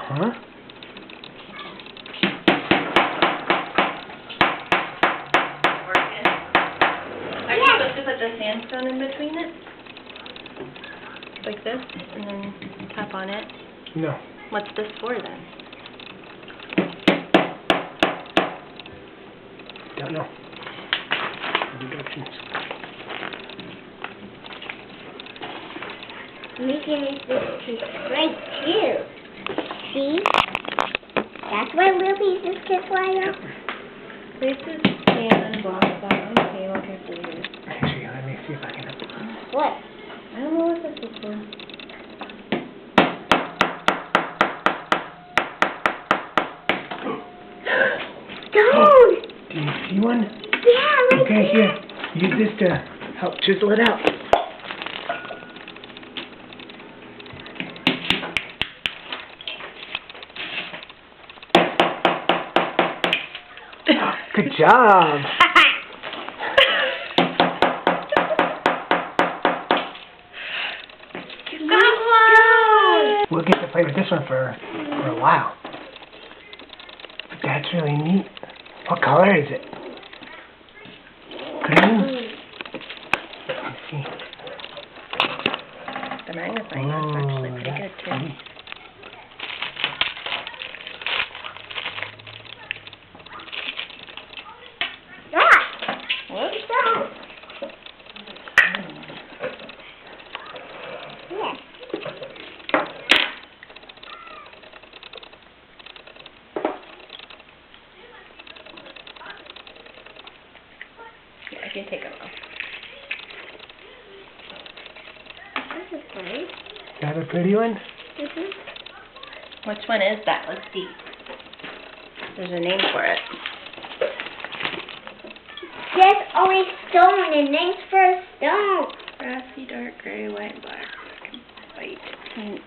Uh-huh. Are you supposed to put the sandstone in between it? Like this, and then tap on it? No. What's this for then? Don't know. Deductions. We can use this piece right too. See? That's why little pieces can fly up. Place this sand block on the table carefully. Actually, let me see if I can. What? I don't know what this is for. Stone! Do you see one? Yeah, right Okay, there. here. Use this to help chisel it out. Good job. We'll get to play with this one for a while. But that's really neat. What color is it? Green? Let's see. The magnifying glass is actually pretty good too. Neat. Yeah. Whoops. Stone. Yeah. Yeah, I can take them off. This is funny. Is that a pretty one? Which one is that? Let's see. There's a name for it. There's always stone and names for a stone. Brassy, dark gray, white, black, white, pink.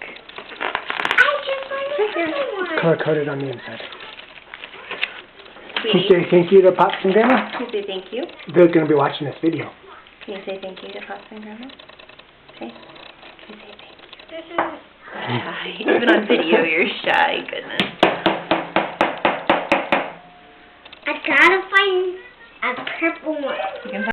I just want to Color coded on the inside. Can you Sweetie, say thank you to Pops and Grandma? can you say thank you? They're going to be watching this video. Can you say thank you to Pops and Grandma? Okay. Can you say thank you? This is Shy. Even on video, you're shy. Goodness. I gotta find a purple one. You can